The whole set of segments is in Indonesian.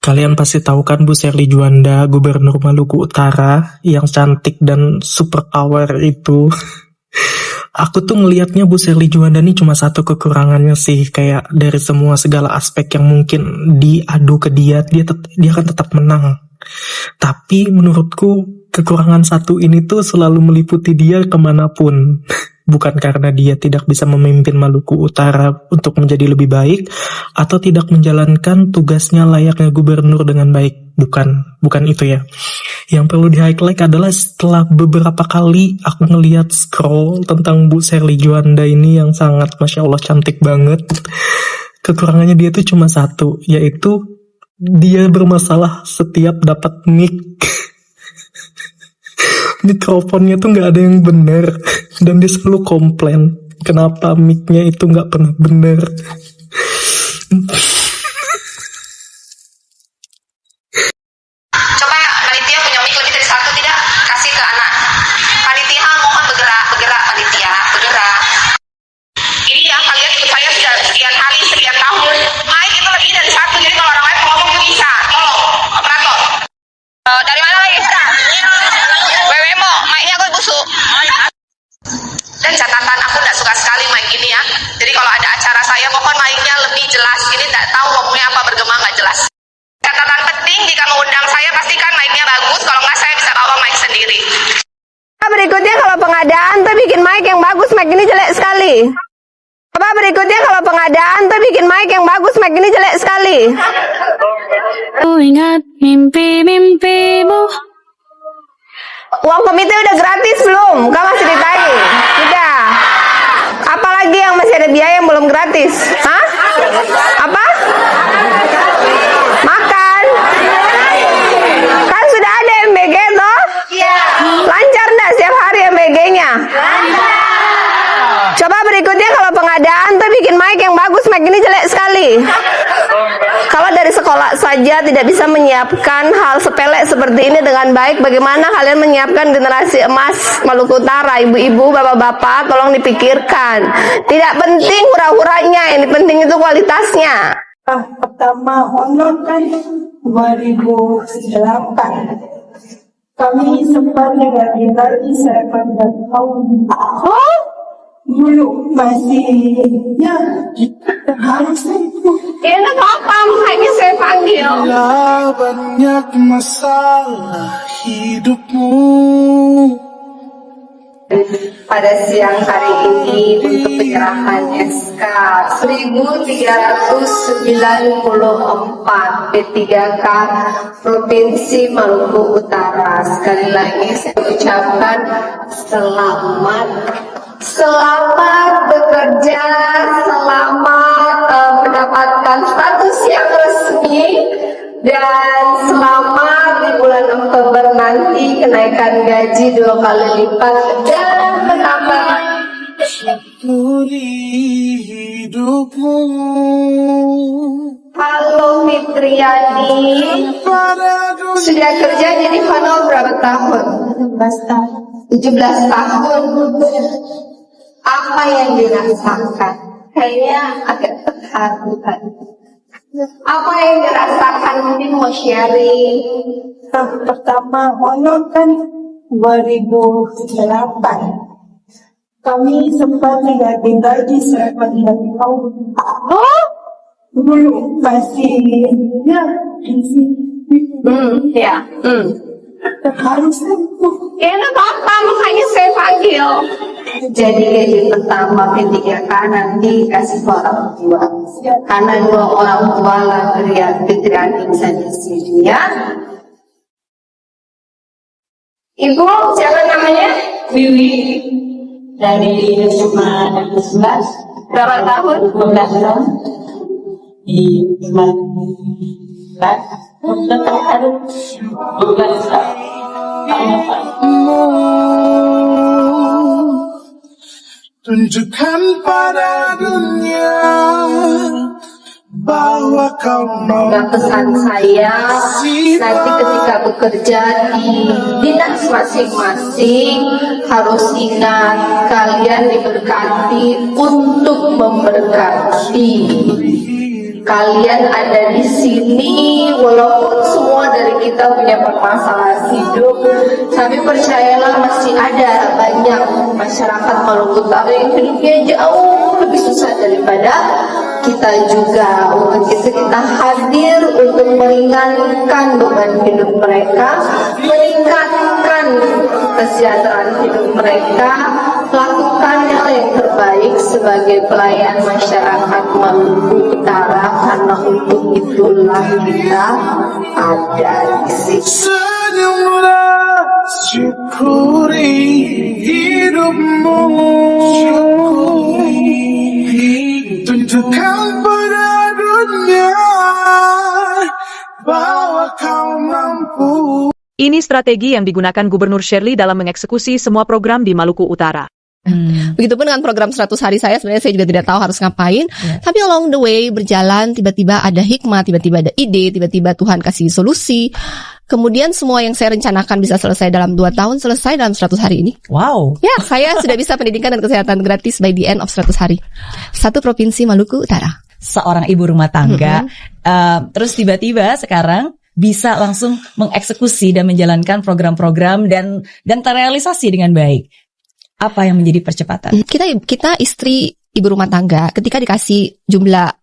Kalian pasti tahu kan Bu Sherly Juanda, Gubernur Maluku Utara, yang cantik dan super power itu. Aku tuh ngelihatnya Bu Sherly Juanda nih cuma satu kekurangannya sih, kayak dari semua segala aspek yang mungkin diadu ke dia akan tetap menang. Tapi menurutku kekurangan satu ini tuh selalu meliputi dia kemanapun. Bukan karena dia tidak bisa memimpin Maluku Utara untuk menjadi lebih baik, atau tidak menjalankan tugasnya layaknya gubernur dengan baik. Bukan itu ya. Yang perlu di-highlight adalah setelah beberapa kali aku ngeliat scroll tentang Bu Sherly Juanda ini yang sangat Masya Allah cantik banget. Kekurangannya dia tuh cuma satu, yaitu dia bermasalah setiap dapat mic. Mikrofonnya tuh nggak ada yang bener, dan dia selalu komplain kenapa mic-nya itu nggak pernah bener. Coba panitia punya mic lebih dari satu tidak? Kasih ke anak. Panitia mohon bergerak panitia, bergerak. Ini ya, kalian ikut saya sudah sekian hari, sekian tahun. Mic itu lebih dari satu, jadi kalau orang lain ngomong tuh bisa. Tolong, operator. Dari mana lagi? WWMO, mic-nya aku busuk. Dan catatan aku tidak suka sekali mic ini ya. Jadi kalau ada acara saya, mohon mic-nya lebih jelas. Ini tidak tahu ngomongnya apa, bergema nggak jelas. Catatan penting, jika mengundang saya pastikan mic-nya bagus. Kalau nggak, saya bisa bawa mic sendiri. Berikutnya kalau pengadaan tuh bikin mic yang bagus, mic ini jelek sekali. Apa berikutnya kalau pengadaan tuh bikin mic yang bagus, mic ini jelek sekali. Ku ingat mimpi-mimpimu. Uang komite udah gratis belum? Kau masih ditagih? Udah. Apalagi yang masih ada biaya yang belum gratis? Hah? Apa? Makan? Kan sudah ada MBG toh? Lancar enggak setiap hari MBG-nya? Coba berikutnya kalau pengadaan tuh bikin mic yang bagus, mic ini jelek sekali. Kalau dari sekolah saja tidak bisa menyiapkan hal sepele seperti ini dengan baik, bagaimana kalian menyiapkan generasi emas Maluku Utara? Ibu-ibu, bapak-bapak, tolong dipikirkan. Tidak penting hura-huranya, ini penting itu kualitasnya. Pertama honor kan 2008 kami sempat negatif lagi saya pada tahun dulu masih ya harus itu Ini apa makanya saya panggil? Bila banyak masalah hidupmu. Pada siang hari ini untuk penyerahan SK 1394 P3K Provinsi Maluku Utara. Sekali lagi saya ucapkan selamat bekerja, selamat mendapatkan status yang resmi, dan selamat di bulan Oktober nanti kenaikan gaji 2 kali lipat dan menambah Hidupmu. Halo Fitriani, sudah kerja jadi Vano berapa tahun? 17 tahun. Apa yang dirasakan? Kayaknya agak terharu kan? Apa yang dirasakan, mungkin mau sharing? pertama honor kan 2008 kami sempat negatif lagi saya pada tahun dulu masih ya di sini harus itu. Ini apa makanya saya panggil. Jadi gaji pertama P3K nanti kasih ke orang tua. Karena 2 orang tua lah Fitriani bisa di sini ya. Ibu siapa namanya? Wiwi dari SMA 11. Berapa tahun? 12 tahun di 12 tahun. Tunjukkan pada dunia bahwa kau mau. Nah, pesan saya nanti ketika bekerja di dinas masing-masing harus ingat kalian diberkati untuk memberkati. kalian ada di sini, walaupun semua dari kita punya permasalahan hidup, tapi percayalah masih ada banyak masyarakat Maluku Utara yang hidupnya jauh lebih susah daripada kita juga. Untuk itu kita hadir untuk meringankan beban hidup mereka, meningkatkan kesejahteraan hidup mereka, lakukan yang terbaik sebagai pelayan masyarakat Maluku Utara, karena untuk itulah kita ada di sini. Senyumlah, syukuri hidupmu, tunjukkan pada dunia bahwa kau mampu. Ini strategi yang digunakan Gubernur Shirley dalam mengeksekusi semua program di Maluku Utara. Begitupun dengan program 100 hari saya, sebenarnya saya juga tidak tahu harus ngapain, tapi along the way berjalan, tiba-tiba ada hikmah, tiba-tiba ada ide, tiba-tiba Tuhan kasih solusi. Kemudian semua yang saya rencanakan bisa selesai dalam 2 tahun, selesai dalam 100 hari ini. Wow. Ya, saya sudah bisa pendidikan dan kesehatan gratis by the end of 100 hari. Satu provinsi Maluku Utara. Seorang ibu rumah tangga, terus tiba-tiba sekarang bisa langsung mengeksekusi dan menjalankan program-program dan terrealisasi dengan baik. Apa yang menjadi percepatan? Kita istri ibu rumah tangga, ketika dikasih jumlah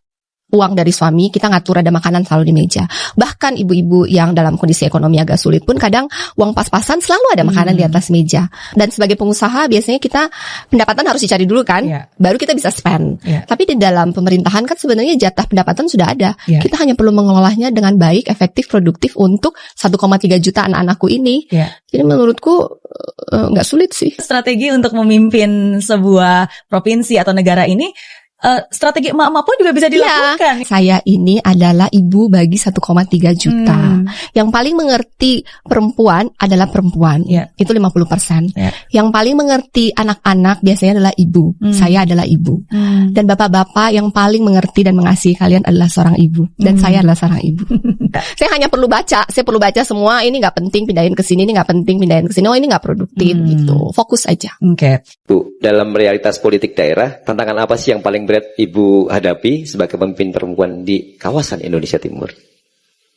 uang dari suami, kita ngatur ada makanan selalu di meja. Bahkan ibu-ibu yang dalam kondisi ekonomi agak sulit pun kadang uang pas-pasan selalu ada makanan di atas meja. Dan sebagai pengusaha biasanya kita pendapatan harus dicari dulu kan, baru kita bisa spend. Tapi di dalam pemerintahan kan sebenarnya jatah pendapatan sudah ada. Kita hanya perlu mengelolanya dengan baik, efektif, produktif untuk 1,3 juta anak-anakku ini. Jadi menurutku nggak sulit sih. Strategi untuk memimpin sebuah provinsi atau negara ini, strategi emak-emak pun juga bisa dilakukan. Saya ini adalah ibu bagi 1,3 juta. Yang paling mengerti perempuan adalah perempuan. Itu 50%. Yang paling mengerti anak-anak biasanya adalah ibu. Saya adalah ibu. Dan bapak-bapak yang paling mengerti dan mengasihi kalian adalah seorang ibu. Dan saya adalah seorang ibu. Saya hanya perlu baca. Saya perlu baca semua. Ini nggak penting, pindahin ke sini. Ini nggak penting, pindahin ke sini. Oh, ini nggak produktif gitu. Fokus aja. Bu, dalam realitas politik daerah, tantangan apa sih yang paling berat Ibu hadapi sebagai pemimpin perempuan di kawasan Indonesia Timur?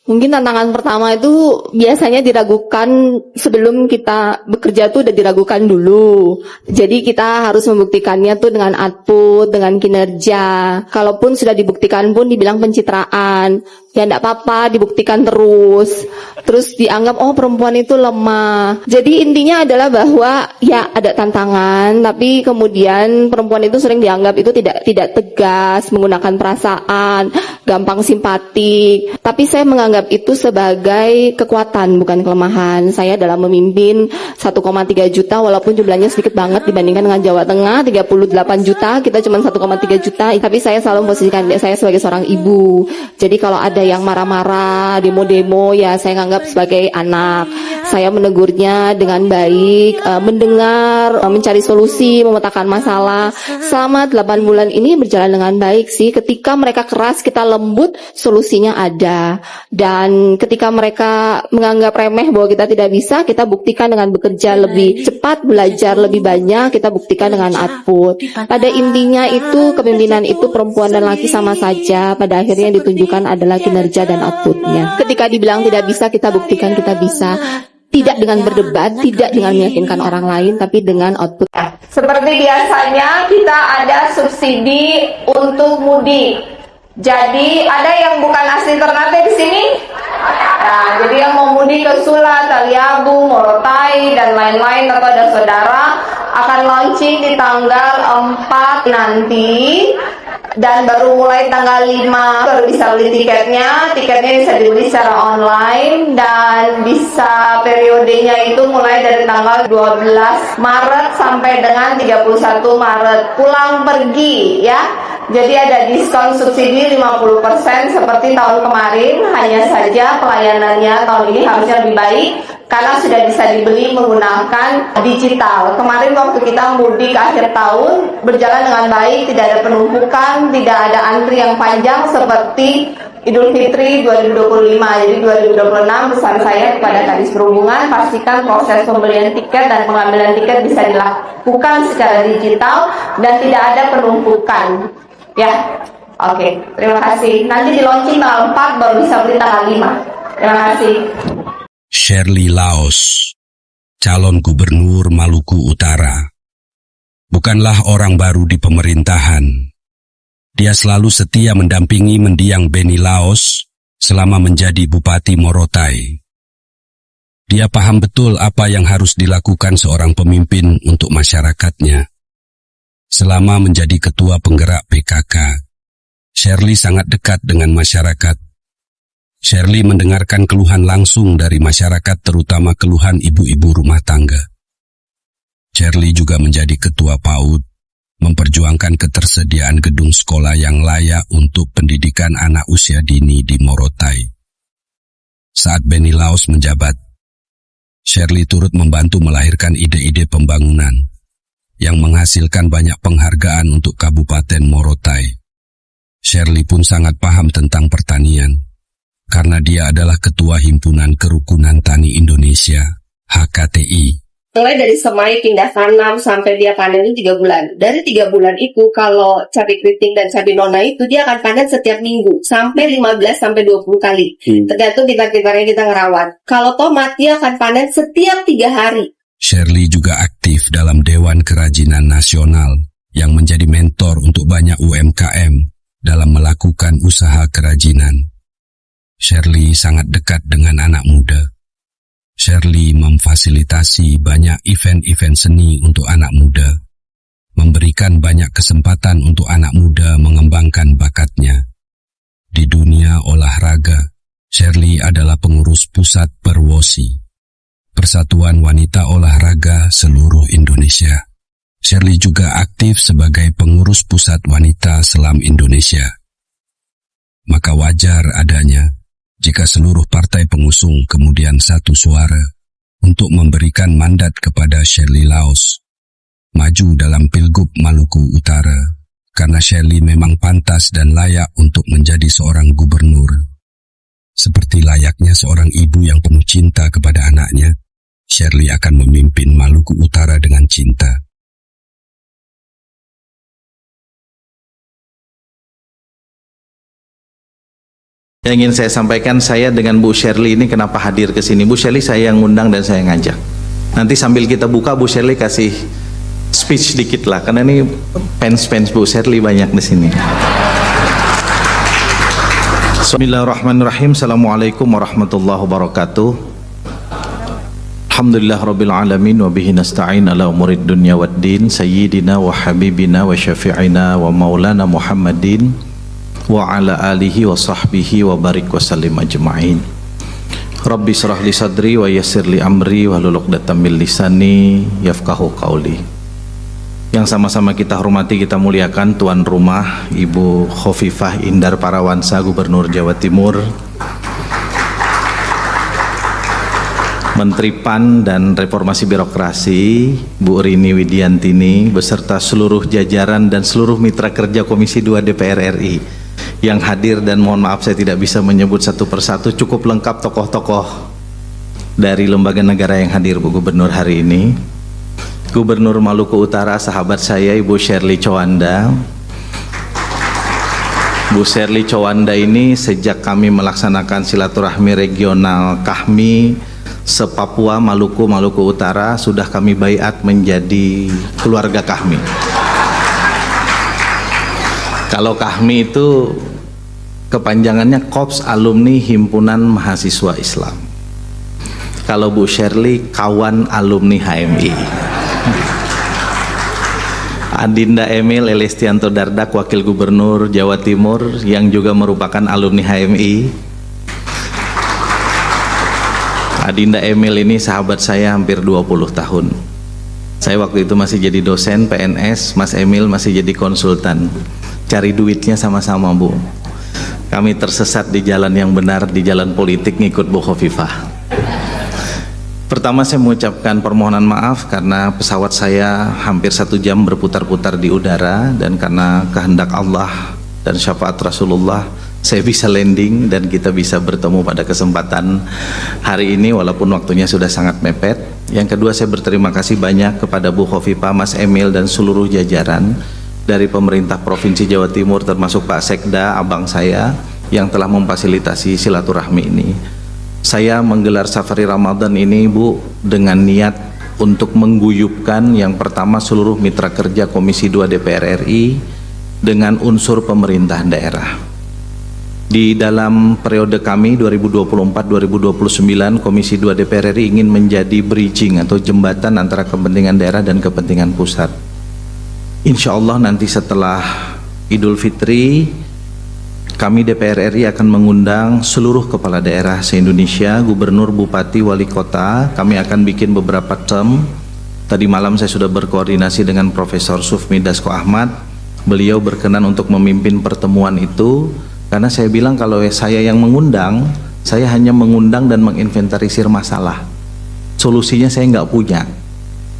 Mungkin tantangan pertama itu biasanya diragukan sebelum kita bekerja tuh udah diragukan dulu. Jadi kita harus membuktikannya tuh dengan output, dengan kinerja. Kalaupun sudah dibuktikan pun dibilang pencitraan. Ya enggak apa-apa, dibuktikan terus. Terus dianggap oh perempuan itu lemah. Jadi intinya adalah bahwa ya ada tantangan, tapi kemudian perempuan itu sering dianggap itu tidak tegas, menggunakan perasaan, gampang simpatik. Tapi saya menganggap itu sebagai kekuatan bukan kelemahan. Saya dalam memimpin 1,3 juta walaupun jumlahnya sedikit banget dibandingkan dengan Jawa Tengah 38 juta, kita cuma 1,3 juta. Tapi saya selalu memposisikan saya sebagai seorang ibu. Jadi kalau ada yang marah-marah, demo-demo, ya saya anggap sebagai anak. Saya menegurnya dengan baik, mendengar, mencari solusi, memetakan masalah. Selama 8 bulan ini berjalan dengan baik sih. Ketika mereka keras, kita lembut, solusinya ada. Dan ketika mereka menganggap remeh bahwa kita tidak bisa, kita buktikan dengan bekerja lebih cepat, belajar lebih banyak, kita buktikan dengan output. Pada intinya itu, kepemimpinan itu perempuan dan laki sama saja. Pada akhirnya yang ditunjukkan adalah kinerja dan outputnya. Ketika dibilang tidak bisa, kita buktikan kita bisa. Tidak dengan berdebat, tidak dengan meyakinkan orang lain, tapi dengan output. Seperti biasanya kita ada subsidi untuk mudik. Jadi ada yang bukan asli Ternate di sini? Nah, jadi yang mau mudik ke Sula, Taliabu, Morotai, dan lain-lain atau ada saudara akan launching di tanggal 4 nanti. Dan baru mulai tanggal 5 baru bisa beli tiketnya. Tiketnya bisa dibeli secara online dan bisa periodenya itu mulai dari tanggal 12 Maret sampai dengan 31 Maret. Pulang pergi ya. Jadi ada diskon subsidi 50% seperti tahun kemarin. Hanya saja pelayanannya tahun ini harusnya lebih baik karena sudah bisa dibeli menggunakan digital. Kemarin waktu kita mudik akhir tahun berjalan dengan baik, tidak ada penumpukan, tidak ada antri yang panjang seperti Idul Fitri 2025. Jadi 2026 pesan saya kepada Kadis Perhubungan, pastikan proses pembelian tiket dan pengambilan tiket bisa dilakukan secara digital dan tidak ada penumpukan. Ya, Oke, terima kasih. Nanti di launching tanggal 4 baru bisa beli tanggal 5. Terima kasih. Shirley Laos, calon gubernur Maluku Utara. Bukanlah orang baru di pemerintahan. Dia selalu setia mendampingi mendiang Benny Laos selama menjadi Bupati Morotai. Dia paham betul apa yang harus dilakukan seorang pemimpin untuk masyarakatnya. Selama menjadi ketua penggerak PKK, Shirley sangat dekat dengan masyarakat. Shirley mendengarkan keluhan langsung dari masyarakat, terutama keluhan ibu-ibu rumah tangga. Shirley juga menjadi ketua PAUD, memperjuangkan ketersediaan gedung sekolah yang layak untuk pendidikan anak usia dini di Morotai. Saat Benny Laos menjabat, Shirley turut membantu melahirkan ide-ide pembangunan yang menghasilkan banyak penghargaan untuk Kabupaten Morotai. Shirley pun sangat paham tentang pertanian, karena dia adalah Ketua Himpunan Kerukunan Tani Indonesia, HKTI. Mulai dari semai pindah tanam sampai dia panen itu 3 bulan. Dari 3 bulan itu kalau cabai keriting dan cabai nona itu dia akan panen setiap minggu sampai 15 sampai 20 kali. Tergantung pintar-pintarnya kita ngerawat. Kalau tomat dia akan panen setiap 3 hari. Shirley juga aktif dalam Dewan Kerajinan Nasional yang menjadi mentor untuk banyak UMKM dalam melakukan usaha kerajinan. Shirley sangat dekat dengan anak muda. Shirley memfasilitasi banyak event-event seni untuk anak muda, memberikan banyak kesempatan untuk anak muda mengembangkan bakatnya. Di dunia olahraga, Shirley adalah pengurus pusat Perwosi, Persatuan Wanita Olahraga Seluruh Indonesia. Shirley juga aktif sebagai pengurus pusat wanita Selam Indonesia. Maka wajar adanya jika seluruh partai pengusung kemudian satu suara untuk memberikan mandat kepada Shirley Laos maju dalam Pilgub Maluku Utara, karena Shirley memang pantas dan layak untuk menjadi seorang gubernur. Seperti layaknya seorang ibu yang penuh cinta kepada anaknya, Shirley akan memimpin Maluku Utara dengan cinta. Yang ingin saya sampaikan, saya dengan Bu Shirley ini kenapa hadir ke sini. Bu Shirley saya yang ngundang dan saya ngajak. Nanti sambil kita buka, Bu Shirley kasih speech dikit lah, karena ini fans Bu Shirley banyak di sini. Bismillahirrahmanirrahim. Assalamualaikum warahmatullahi wabarakatuh. Alhamdulillah rabbil alamin wa bihi nasta'in ala umurid dunya waddin, sayyidina wa habibina wa syafi'ina wa maulana Muhammadin wa ala alihi wa sahbihi wa barik wa sallim ajma'in. Rabbi syrah li sadri wa yassir li amri wa hlul 'uqdatam min lisani yafqahu qauli. Yang sama-sama kita hormati, kita muliakan tuan rumah Ibu Khofifah Indar Parawansa, Gubernur Jawa Timur, Menteri PAN dan Reformasi Birokrasi Bu Rini Widiantini beserta seluruh jajaran dan seluruh mitra kerja Komisi 2 DPR RI yang hadir, dan mohon maaf saya tidak bisa menyebut satu persatu, cukup lengkap tokoh-tokoh dari lembaga negara yang hadir Bu Gubernur hari ini. Gubernur Maluku Utara sahabat saya Ibu Shirley Chowanda. Bu Shirley Chowanda ini sejak kami melaksanakan silaturahmi regional KAHMI se-Papua, Maluku Utara, sudah kami baiat menjadi keluarga KAHMI. Kalau KAHMI itu kepanjangannya Korps Alumni Himpunan Mahasiswa Islam. Kalau Bu Shirley kawan alumni HMI. Adinda Emil Elestianto Dardak, Wakil Gubernur Jawa Timur yang juga merupakan alumni HMI. Adinda Emil ini sahabat saya hampir 20 tahun. Saya waktu itu masih jadi dosen PNS, Mas Emil masih jadi konsultan. Cari duitnya sama-sama Bu. Kami tersesat di jalan yang benar, di jalan politik ngikut Bu Khofifah. Pertama saya mengucapkan permohonan maaf karena pesawat saya hampir 1 jam berputar-putar di udara, dan karena kehendak Allah dan syafaat Rasulullah saya bisa landing dan kita bisa bertemu pada kesempatan hari ini walaupun waktunya sudah sangat mepet. Yang kedua, saya berterima kasih banyak kepada Bu Khofifah, Mas Emil dan seluruh jajaran dari pemerintah Provinsi Jawa Timur termasuk Pak Sekda, abang saya yang telah memfasilitasi silaturahmi ini. Saya menggelar Safari Ramadan ini Bu dengan niat untuk mengguyupkan yang pertama seluruh mitra kerja Komisi 2 DPR RI dengan unsur pemerintah daerah. Di dalam periode kami 2024-2029 Komisi 2 DPR RI ingin menjadi bridging atau jembatan antara kepentingan daerah dan kepentingan pusat. Insya Allah nanti setelah Idul Fitri kami DPR RI akan mengundang seluruh kepala daerah se-Indonesia, gubernur, bupati, wali kota. Kami akan bikin beberapa term. Tadi malam saya sudah berkoordinasi dengan Profesor Sufmi Dasko Ahmad. Beliau berkenan untuk memimpin pertemuan itu. Karena saya bilang kalau saya yang mengundang, saya hanya mengundang dan menginventarisir masalah. Solusinya saya nggak punya.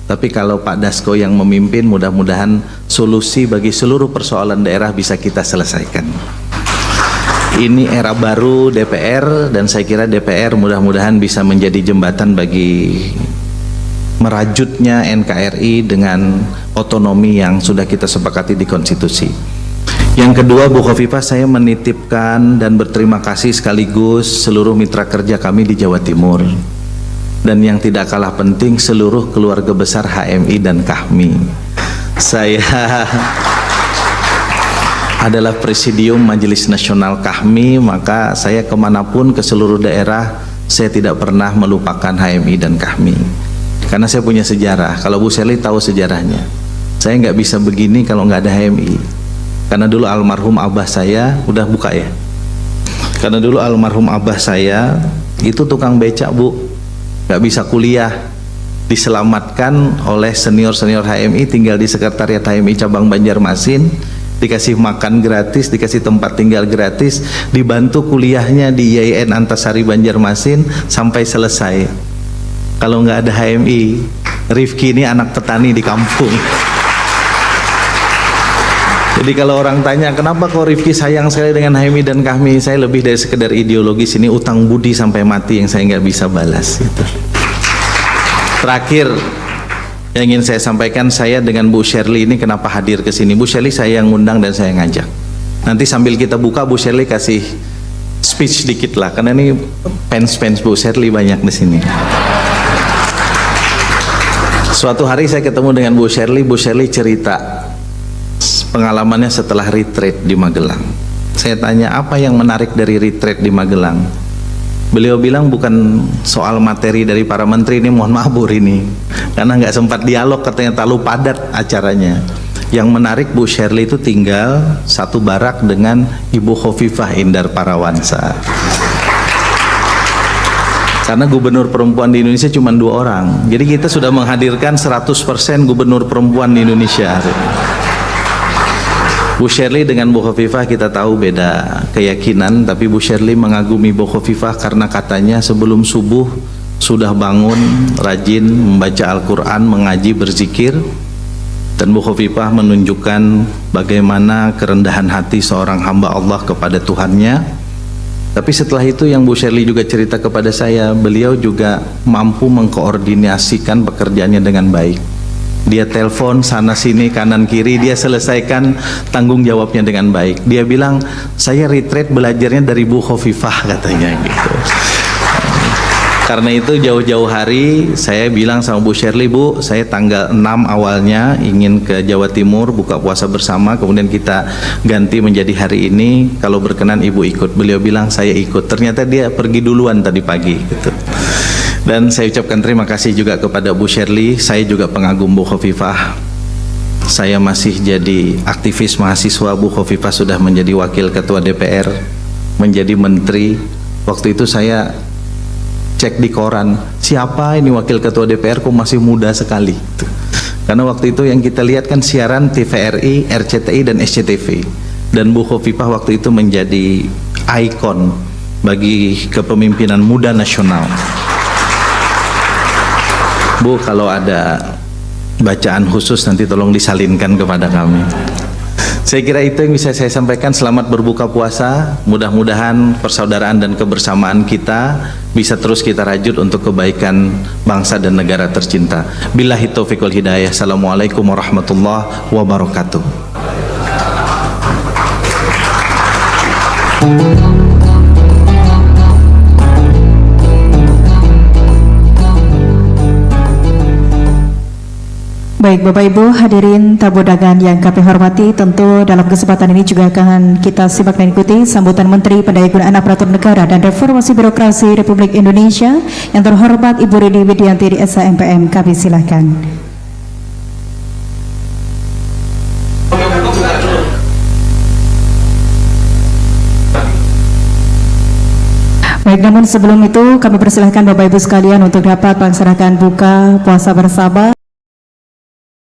Tapi kalau Pak Dasko yang memimpin, mudah-mudahan solusi bagi seluruh persoalan daerah bisa kita selesaikan. Ini era baru DPR dan saya kira DPR mudah-mudahan bisa menjadi jembatan bagi merajutnya NKRI dengan otonomi yang sudah kita sepakati di konstitusi. Yang kedua, Bu Khofifah, saya menitipkan dan berterima kasih sekaligus seluruh mitra kerja kami di Jawa Timur. Dan yang tidak kalah penting seluruh keluarga besar HMI dan KAHMI. Saya adalah Presidium Majelis Nasional KAHMI, maka saya kemanapun ke seluruh daerah saya tidak pernah melupakan HMI dan KAHMI. Karena saya punya sejarah. Kalau Bu Sherly tahu sejarahnya, saya nggak bisa begini kalau nggak ada HMI. Karena dulu almarhum abah saya, udah buka ya. Karena dulu almarhum abah saya itu tukang becak Bu, nggak bisa kuliah, diselamatkan oleh senior-senior HMI, tinggal di sekretariat HMI cabang Banjarmasin, dikasih makan gratis, dikasih tempat tinggal gratis, dibantu kuliahnya di IAIN Antasari Banjarmasin sampai selesai. Kalau nggak ada HMI, Rifki ini anak petani di kampung. Jadi kalau orang tanya kenapa kok Rifki sayang sekali dengan HMI dan KAHMI, saya lebih dari sekedar ideologis, ini utang budi sampai mati yang saya nggak bisa balas gitu. Terakhir yang ingin saya sampaikan, saya dengan Bu Sherly ini kenapa hadir ke sini. Bu Sherly saya yang ngundang dan saya ngajak. Nanti sambil kita buka Bu Sherly kasih speech dikit lah, karena ini fans Bu Sherly banyak di sini. Suatu hari saya ketemu dengan Bu Sherly cerita pengalamannya setelah retreat di Magelang. Saya tanya apa yang menarik dari retreat di Magelang. Beliau bilang bukan soal materi dari para menteri, ini mohon maaf Bu ini, karena nggak sempat dialog, katanya terlalu padat acaranya. Yang menarik Bu Sherly itu tinggal satu barak dengan Ibu Khofifah Indar Parawansa. Karena gubernur perempuan di Indonesia cuma 2 orang. Jadi kita sudah menghadirkan 100% gubernur perempuan di Indonesia. Bu Sherly dengan Bu Khofifah kita tahu beda keyakinan, tapi Bu Sherly mengagumi Bu Khofifah karena katanya sebelum subuh sudah bangun, rajin membaca Al-Quran, mengaji, berzikir. Dan Bu Khofifah menunjukkan bagaimana kerendahan hati seorang hamba Allah kepada Tuhannya. Tapi setelah itu yang Bu Sherly juga cerita kepada saya, beliau juga mampu mengkoordinasikan pekerjaannya dengan baik. Dia telepon sana sini kanan kiri, dia selesaikan tanggung jawabnya dengan baik. Dia bilang saya retreat belajarnya dari Bu Khofifah katanya gitu. Karena itu jauh-jauh hari saya bilang sama Bu Sherly, Bu saya tanggal 6 awalnya ingin ke Jawa Timur buka puasa bersama, kemudian kita ganti menjadi hari ini, kalau berkenan Ibu ikut. Beliau bilang saya ikut. Ternyata dia pergi duluan tadi pagi gitu. Dan saya ucapkan terima kasih juga kepada Bu Sherly. Saya juga pengagum Bu Khofifah. Saya masih jadi aktivis mahasiswa, Bu Khofifah sudah menjadi wakil ketua DPR, menjadi menteri. Waktu itu saya cek di koran, siapa ini wakil ketua DPR kok masih muda sekali. Karena waktu itu yang kita lihat kan siaran TVRI, RCTI dan SCTV. Dan Bu Khofifah waktu itu menjadi ikon bagi kepemimpinan muda nasional. Bu, kalau ada bacaan khusus nanti tolong disalinkan kepada kami. Saya kira itu yang bisa saya sampaikan. Selamat berbuka puasa. Mudah-mudahan persaudaraan dan kebersamaan kita bisa terus kita rajut untuk kebaikan bangsa dan negara tercinta. Billahi taufiq wal hidayah. Assalamualaikum warahmatullahi wabarakatuh. Baik Bapak Ibu hadirin tamu undangan yang kami hormati, tentu dalam kesempatan ini juga akan kita simak dan ikuti sambutan Menteri Pendayagunaan Aparatur Negara dan Reformasi Birokrasi Republik Indonesia yang terhormat Ibu Rini Widianti di SHMPM. Kami silakan. Baik, namun sebelum itu kami persilahkan Bapak Ibu sekalian untuk dapat melaksanakan buka puasa bersama.